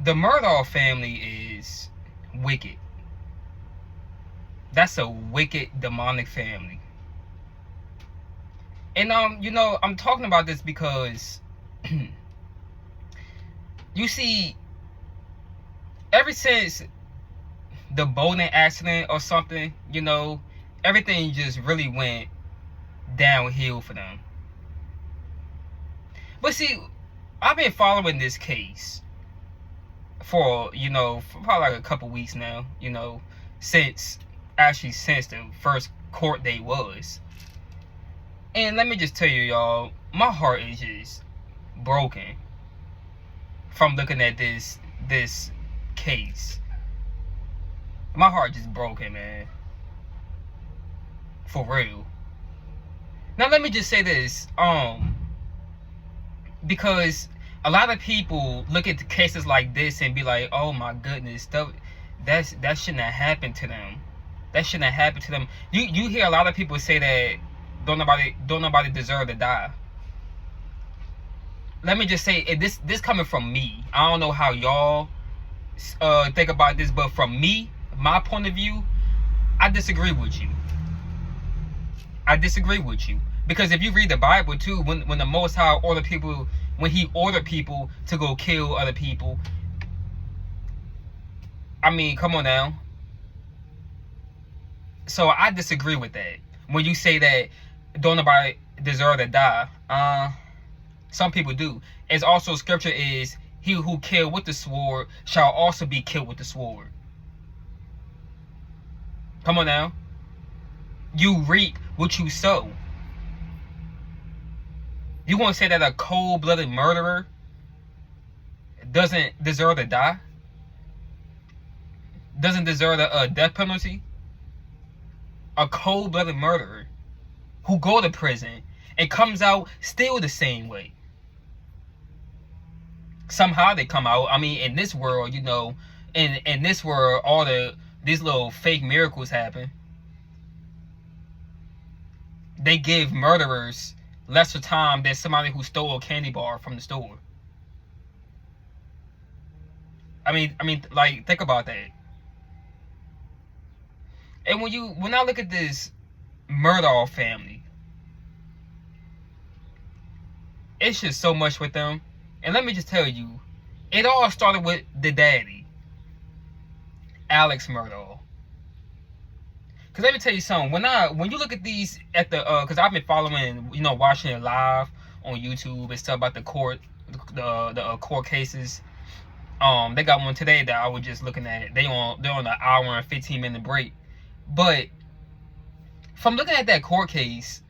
The Murdaugh family is wicked. That's a wicked, demonic family. And I'm talking about this because you see, ever since the boating accident or something, everything just really went downhill for them. But see, I've been following this case for probably like a couple weeks now, since the first court date was. And let me just tell you, y'all, my heart is just broken from looking at this case. My heart just broken, man. For real. Now let me just say this, because a lot of people look at the cases like this and be like, oh my goodness, that shouldn't have happened to them. That shouldn't have happened to them. You hear a lot of people say that don't nobody deserve to die. Let me just say, this coming from me. I don't know how y'all think about this, but from me, my point of view, I disagree with you. Because if you read the Bible too, when the Most High when he ordered people to go kill other people, I mean, come on now. So I disagree with that. When you say that don't nobody deserve to die, some people do. As also scripture is, he who killed with the sword shall also be killed with the sword. Come on now. You reap what you sow. You want to say that a cold-blooded murderer doesn't deserve to die? Doesn't deserve a death penalty? A cold-blooded murderer who go to prison and comes out still the same way. Somehow they come out. I mean, in this world, in this world, these little fake miracles happen. They give murderers lesser time than somebody who stole a candy bar from the store. I mean, like, think about that. And when I look at this Murdaugh family, it's just so much with them. And let me just tell you, it all started with the daddy, Alex Murdaugh. Cause let me tell you something. When you look at these cause I've been following, watching it live on YouTube and stuff about the court cases. They got one today that I was just looking at. They're on an hour and 15-minute break. But from looking at that court case,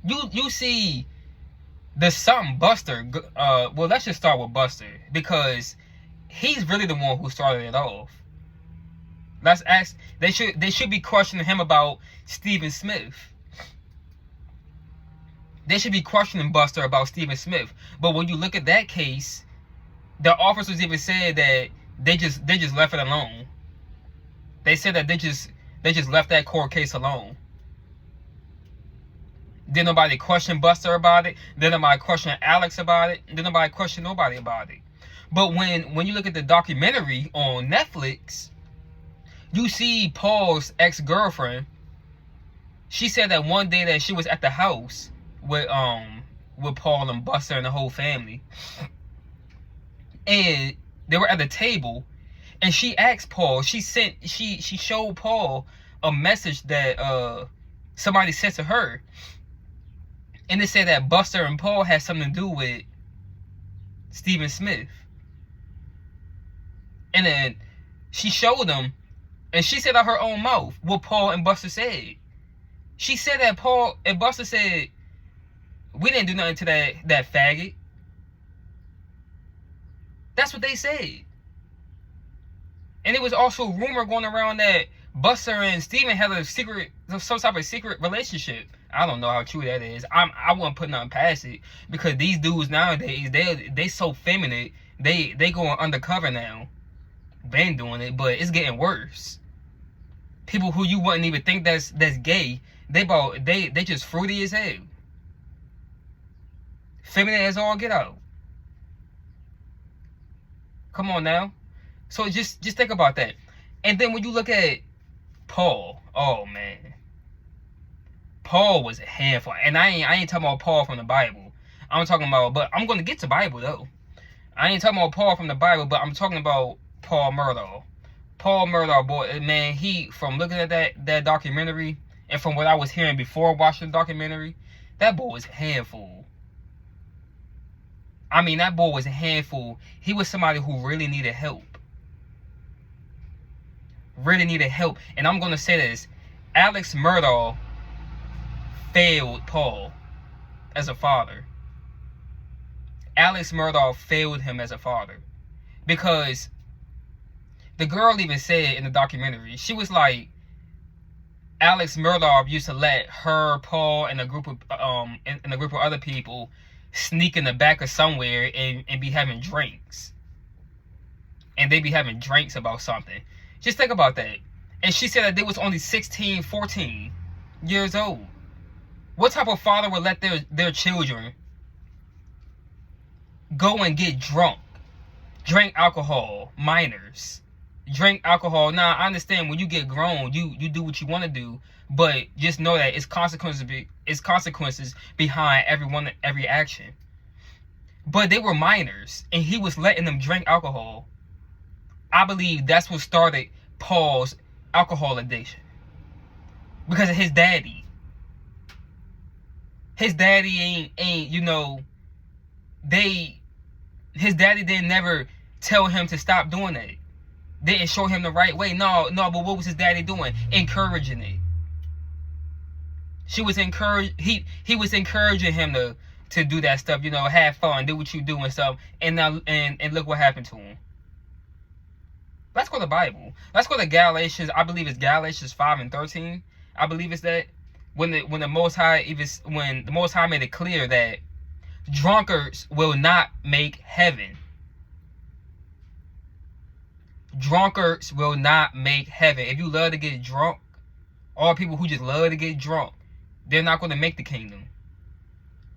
you see there's something Buster. Well, let's just start with Buster, because he's really the one who started it off. Let's ask. They should be questioning him about Stephen Smith. They should be questioning Buster about Stephen Smith. But when you look at that case, the officers even said that they just left it alone. They said that they just left that court case alone. Didn't nobody question Buster about it. Didn't nobody question Alex about it. Didn't nobody question nobody about it. But when you look at the documentary on Netflix, you see Paul's ex-girlfriend. She said that one day that she was at the house with Paul and Buster and the whole family, and they were at the table, and she asked Paul. She showed Paul a message that somebody sent to her, and it said that Buster and Paul had something to do with Stephen Smith. And then she showed them. And she said out her own mouth what Paul and Buster said. She said that Paul and Buster said, we didn't do nothing to that faggot. That's what they said. And it was also rumor going around that Buster and Steven had some type of secret relationship. I don't know how true that is. I wouldn't put nothing past it, because these dudes nowadays, they so feminine. They going undercover now. Been doing it, but it's getting worse. People who you wouldn't even think that's gay, they just fruity as hell. Feminine as all get out. Come on now. So just think about that. And then when you look at Paul, oh man, Paul was a handful. And I ain't talking about Paul from the Bible. I'm talking about, but I'm gonna get to Bible though. I ain't talking about Paul from the Bible, but I'm talking about Paul Murdaugh. Paul Murdaugh, boy, man, he, from looking at that documentary, and from what I was hearing before watching the documentary, that boy was a handful. I mean, that boy was a handful. He was somebody who really needed help. Really needed help. And I'm going to say this. Alex Murdaugh failed Paul as a father. Alex Murdaugh failed him as a father. Because the girl even said in the documentary, she was like, Alex Murdaugh used to let her, Paul, and a group of other people sneak in the back of somewhere and be having drinks. And they be having drinks about something. Just think about that. And she said that they was only 16, 14 years old. What type of father would let their children go and get drunk, drink alcohol, minors, drink alcohol? Now, I understand when you get grown, you do what you want to do, but just know that it's consequences behind every action. But they were minors, and he was letting them drink alcohol. I believe that's what started Paul's alcohol addiction. Because of his daddy. His daddy ain't his daddy didn't never tell him to stop doing that. Didn't show him the right way. No, but what was his daddy doing? Encouraging it. He was encouraging him to do that stuff, have fun, do what you do and stuff. And now and look what happened to him. Let's go to the Bible. Let's go to Galatians. I believe it's Galatians 5:13. I believe it's that when the Most High made it clear that drunkards will not make heaven. Drunkards will not make heaven. If you love to get drunk, all people who just love to get drunk, they're not going to make the kingdom.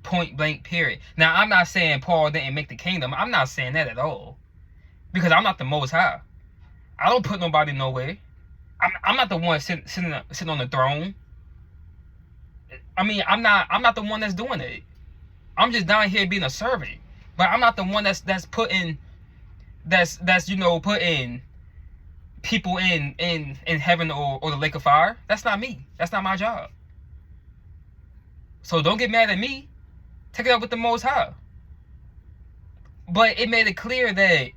Point blank, period. Now, I'm not saying Paul didn't make the kingdom. I'm not saying that at all. Because I'm not the Most High. I don't put nobody nowhere. I'm not the one sitting on the throne. I mean, I'm not the one that's doing it. I'm just down here being a servant. But I'm not the one that's putting putting people in heaven or the lake of fire. That's not me. That's not my job. So don't get mad at me. Take it up with the Most High. But it made it clear that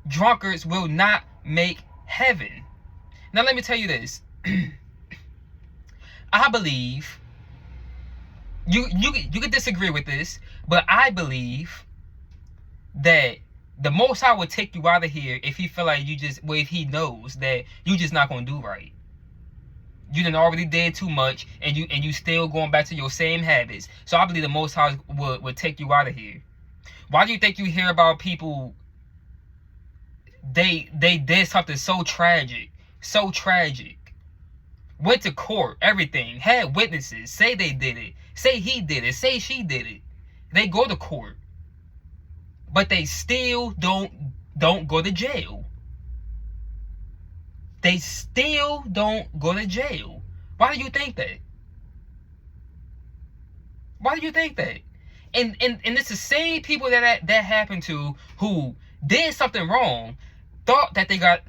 drunkards will not make heaven. Now let me tell you this. I believe you can disagree with this, but I believe that the Most High would take you out of here if he feel like if he knows that you just not gonna do right. You done already did too much, and you still going back to your same habits. So I believe the Most High would take you out of here. Why do you think you hear about people? They did something so tragic, went to court, everything, had witnesses, say they did it, say he did it, say she did it. They go to court, but they still don't go to jail. They still don't go to jail. Why do you think that? Why do you think that? And it's the same people that happened to, who did something wrong, thought that they got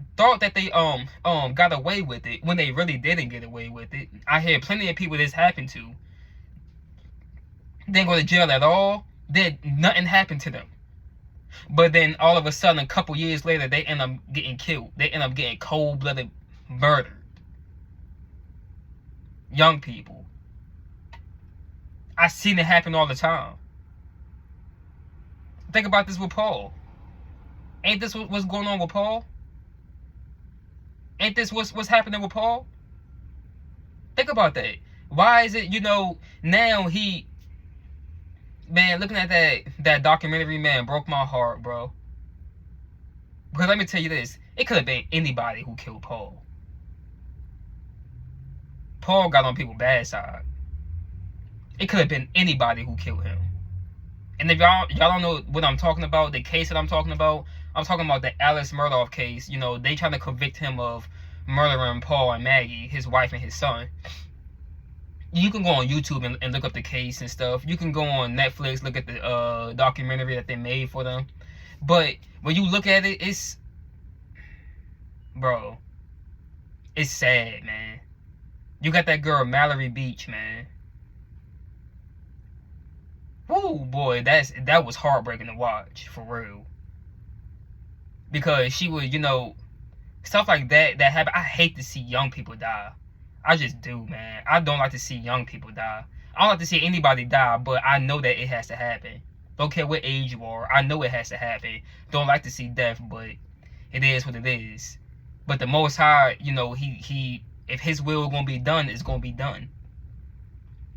away with it when they really didn't get away with it. I hear plenty of people this happened to. Didn't go to jail at all. Nothing happened to them. But then all of a sudden, a couple years later, they end up getting killed. They end up getting cold-blooded murdered. Young people. I seen it happen all the time. Think about this with Paul. Ain't this what's going on with Paul? Ain't this what's happening with Paul? Think about that. Why is it, now he... Man, looking at that documentary, man, broke my heart, bro. Because let me tell you this. It could have been anybody who killed Paul. Paul got on people's bad side. It could have been anybody who killed him. And if y'all don't know what I'm talking about, the case that I'm talking about, I'm talking about the Alice Murdaugh case. You know, they trying to convict him of murdering Paul and Maggie, his wife and his son. You can go on YouTube and look up the case and stuff. You can go on Netflix, look at the documentary that they made for them. But when you look at it, it's, bro, it's sad, man. You got that girl Mallory Beach, man. Woo, boy, that was heartbreaking to watch, for real. Because she was, you know, stuff like that happen. I hate to see young people die. I just do, man. I don't like to see young people die. I don't like to see anybody die, but I know that it has to happen. Don't care what age you are. I know it has to happen. Don't like to see death, but it is what it is. But the Most High, you know, he if his will gonna be done, it's gonna be done.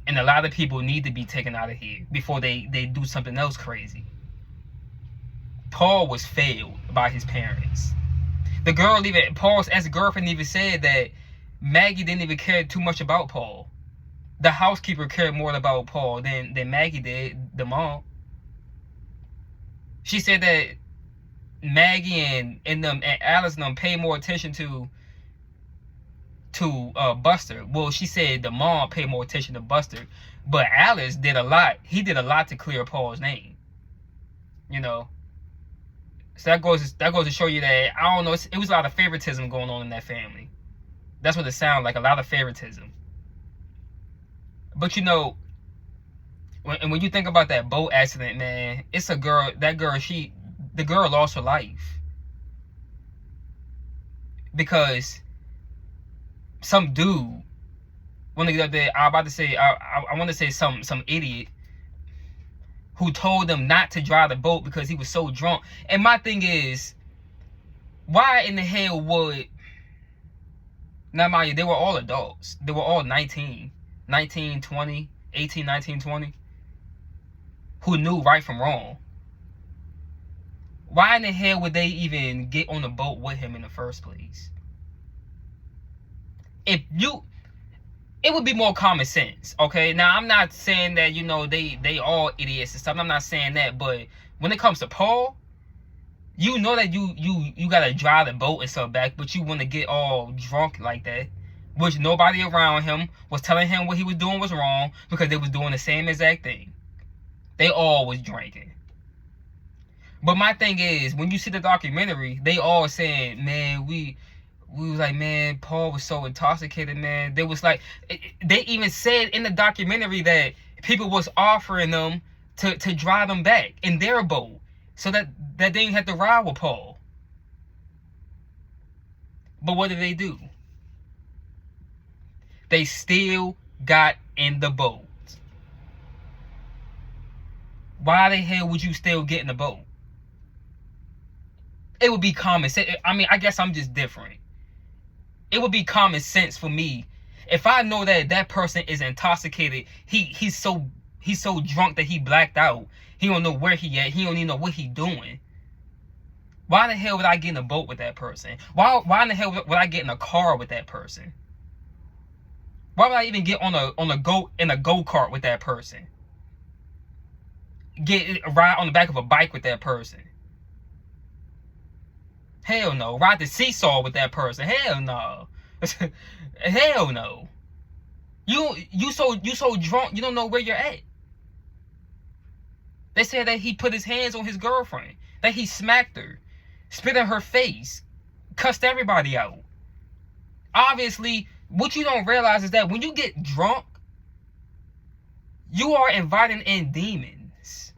And a lot of people need to be taken out of here before they do something else crazy. Paul was failed by his parents. The girl, even Paul's ex-girlfriend, even said that Maggie didn't even care too much about Paul. The housekeeper cared more about Paul than Maggie did, the mom. She said that Maggie and Alice and them paid more attention to Buster. Well, she said the mom paid more attention to Buster, but Alice did a lot. He did a lot to clear Paul's name. You know. So that goes to show you that, I don't know, it was a lot of favoritism going on in that family. That's what it sounded like, a lot of favoritism. But you know, when you think about that boat accident, man, it's a girl, the girl lost her life. Because some dude, I want to say some idiot who told them not to drive the boat because he was so drunk. And my thing is, why in the hell would... Now, mind you, they were all adults. They were all 19, 20, 18, 19, 20. Who knew right from wrong. Why in the hell would they even get on the boat with him in the first place? It would be more common sense, okay? Now, I'm not saying that, you know, they all idiots and stuff. I'm not saying that, but when it comes to Paul, you know that you gotta drive the boat and stuff back, but you want to get all drunk like that, which nobody around him was telling him what he was doing was wrong, because they was doing the same exact thing. They all was drinking. But my thing is, when you see the documentary, they all saying, man, we was like, man, Paul was so intoxicated, man. They was like, they even said in the documentary that people was offering them to drive them back in their boat, so that they didn't have to ride with Paul. But what did they do? They still got in the boat. Why the hell would you still get in the boat? It would be common sense. I mean, I guess I'm just different. It would be common sense for me if I know that that person is intoxicated. He's so drunk that he blacked out. He don't know where he at. He don't even know what he doing. Why the hell would I get in a boat with that person? Why in the hell would I get in a car with that person? Why would I even get in a go-kart with that person? Ride on the back of a bike with that person? Hell no. Ride the seesaw with that person? Hell no. Hell no. You so drunk you don't know where you're at. They said that he put his hands on his girlfriend, that he smacked her, spit in her face, cussed everybody out. Obviously, what you don't realize is that when you get drunk, you are inviting in demons.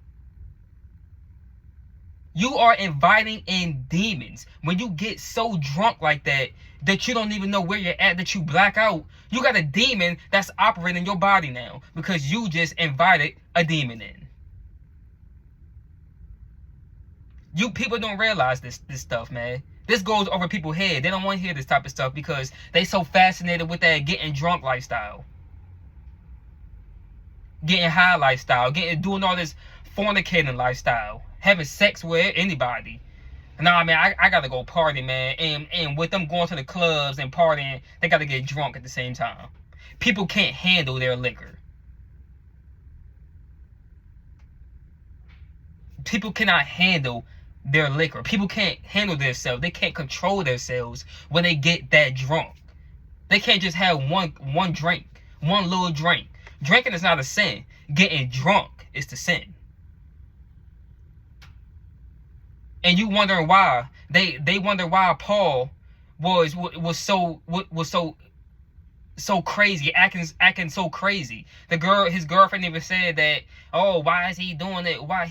You are inviting in demons. When you get so drunk like that you don't even know where you're at, that you black out, you got a demon that's operating your body now because you just invited a demon in. You people don't realize this stuff, man. This goes over people's head. They don't want to hear this type of stuff because they so fascinated with that getting drunk lifestyle. Getting high lifestyle. Doing all this fornicating lifestyle. Having sex with anybody. Nah, man, I gotta go party, man. And with them going to the clubs and partying, they gotta get drunk at the same time. People can't handle their liquor. People cannot handle their liquor. People can't handle themselves. They can't control themselves when they get that drunk. They can't just have one drink, one little drink. Drinking is not a sin. Getting drunk is the sin. And you wondering why they wonder why Paul was so crazy, acting so crazy. His girlfriend even said that, oh, why is he doing it? Why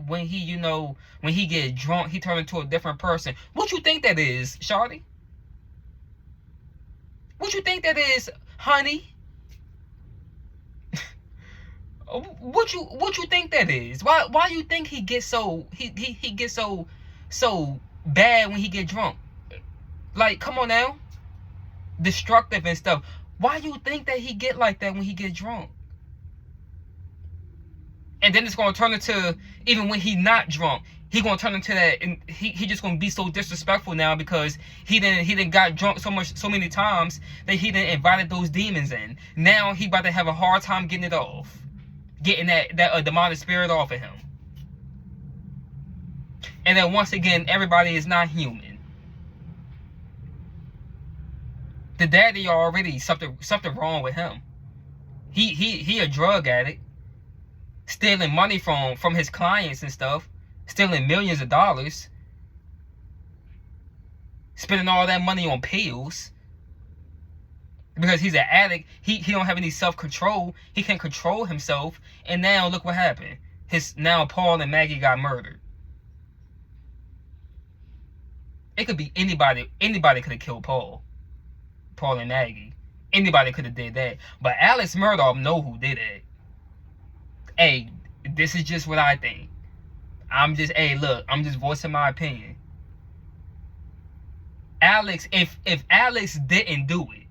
when he get drunk, he turn into a different person. What you think that is, Shawty? What you think that is, honey? What you think that is? Why you think he gets so he gets so bad when he get drunk? Like, come on now. Destructive and stuff. Why you think that he get like that when he get drunk? And then it's gonna turn into, even when he not drunk, he gonna turn into that, and he just gonna be so disrespectful now because he didn't got drunk so many times that he didn't invited those demons in. Now he about to have a hard time getting it off, getting that demonic spirit off of him. And then once again, everybody is not human. The daddy already something wrong with him. He a drug addict, stealing money from his clients and stuff, stealing millions of dollars, spending all that money on pills. Because he's an addict, he don't have any self-control. He can't control himself. And now look what happened. Now Paul and Maggie got murdered. It could be anybody. Anybody could have killed Paul and Maggie. Anybody could have did that. But Alex Murdaugh know who did it. Hey, this is just what I think. I'm just voicing my opinion. Alex, if Alex didn't do it,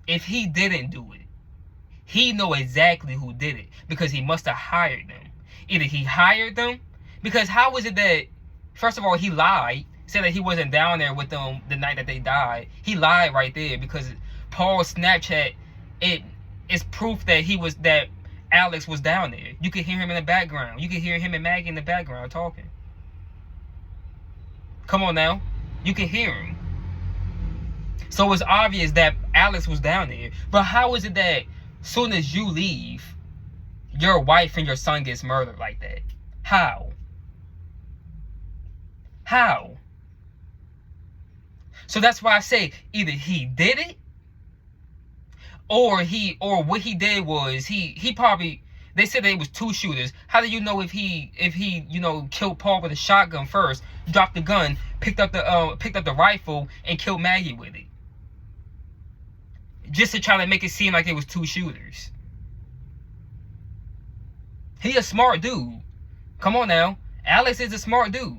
if he didn't do it, he know exactly who did it, because he must have hired them. Either he hired them, because how was it that, first of all, he lied, said that he wasn't down there with them the night that they died. He lied right there, because Paul's Snapchat, it's proof that Alex was down there. You could hear him in the background. You could hear him and Maggie in the background talking. Come on now. You can hear him. So it's obvious that Alex was down there. But how is it that soon as you leave, your wife and your son gets murdered like that? How? How? So that's why I say either he did it, or what he did was he probably, they said that it was two shooters. How do you know if he killed Paul with a shotgun first, dropped the gun, picked up the rifle and killed Maggie with it, just to try to make it seem like it was two shooters? He a smart dude. Come on now. Alex is a smart dude.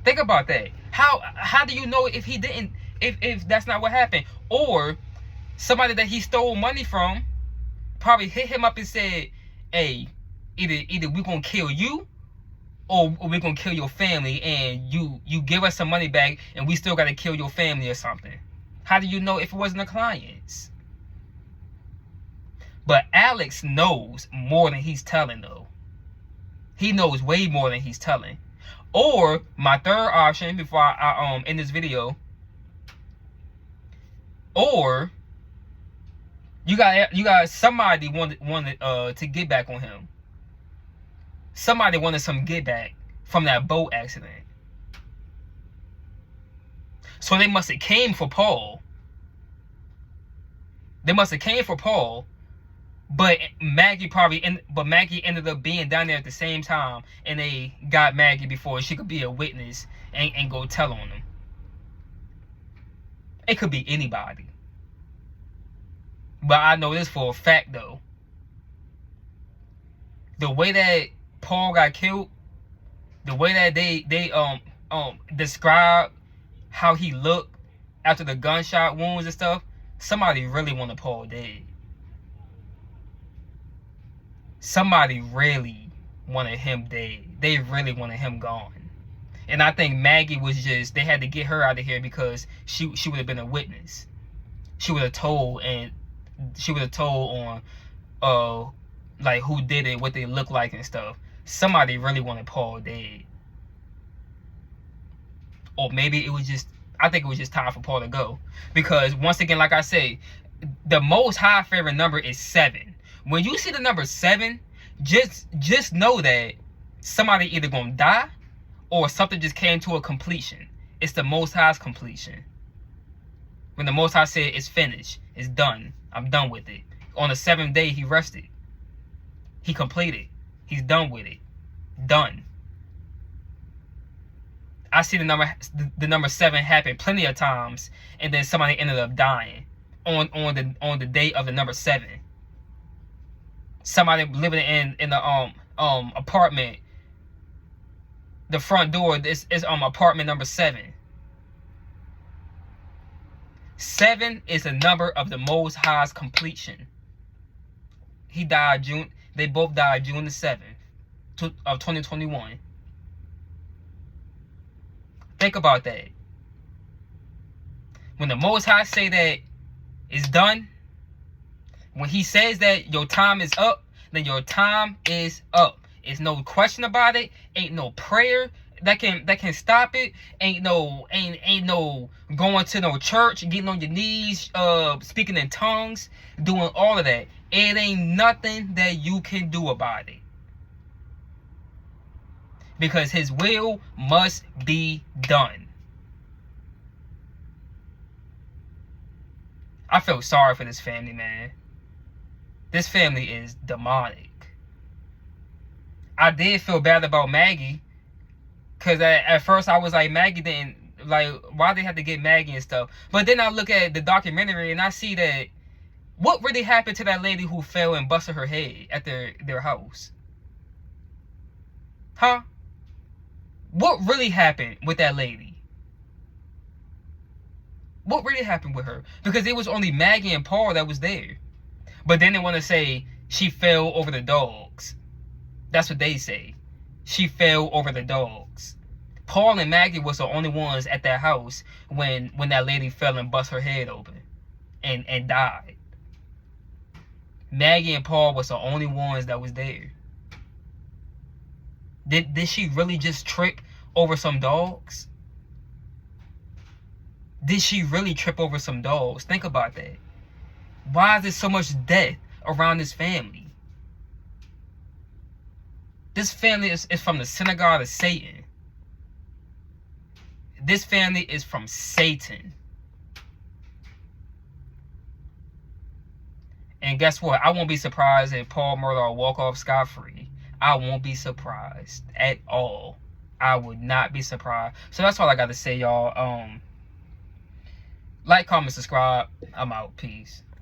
Think about that. How do you know if he didn't, if that's not what happened? Or somebody that he stole money from probably hit him up and said, hey, either we're gonna kill you, or we're gonna kill your family, and you give us some money back and we still gotta kill your family or something. How do you know if it wasn't the clients? But Alex knows more than he's telling, though. He knows way more than he's telling. Or my third option before I end this video, or you got somebody wanted to get back on him. Somebody wanted some get back from that boat accident. So they must have came for Paul. But Maggie ended up being down there at the same time, and they got Maggie before she could be a witness and go tell on them. It could be anybody. But I know this for a fact, though. The way that Paul got killed, the way that they describe how he looked after the gunshot wounds and stuff, somebody really wanted Paul dead. Somebody really wanted him dead. They really wanted him gone. And I think Maggie was just, they had to get her out of here because she would have been a witness. She would have told on like who did it, what they look like and stuff. somebody really wanted Paul dead. Or maybe it was just, I think it was just time for Paul to go. Because once again, like I say, the most high favorite number is 7. When you see the number 7, just know that somebody either gonna die or something just came to a completion. It's the Most High's completion. When the Most High said it's finished, it's done, I'm done with it. On the 7th day, he rested. He completed. He's done with it. Done. I see the number 7 happen plenty of times, and then somebody ended up dying on the day of the number 7. Somebody living in the apartment. The front door is apartment number 7. 7 is the number of the Most High's completion. He died June. They both died June the 7th of 2021. Think about that. When the Most High say that it's done, when he says that your time is up, then your time is up. It's no question about it. Ain't no prayer that can stop it. Ain't no going to no church, getting on your knees, speaking in tongues, doing all of that. It ain't nothing that you can do about it. Because his will must be done. I feel sorry for this family, man. This family is demonic. I did feel bad about Maggie. Because at first I was like, Maggie didn't, like, why they have to get Maggie and stuff? But then I look at the documentary and I see that, what really happened to that lady who fell and busted her head at their house? Huh? What really happened with that lady? What really happened with her? Because it was only Maggie and Paul that was there. But then they want to say she fell over the dogs. That's what they say. She fell over the dogs. Paul and Maggie was the only ones at that house when that lady fell and bust her head open and died. Maggie and Paul was the only ones that was there. Did she really just trip over some dogs? Did she really trip over some dogs? Think about that. Why is there so much death around this family? This family is from the synagogue of Satan. This family is from Satan. And guess what? I won't be surprised if Paul Murdaugh walk off scot-free. I won't be surprised at all. I would not be surprised. So that's all I got to say, y'all. Like, comment, subscribe. I'm out. Peace.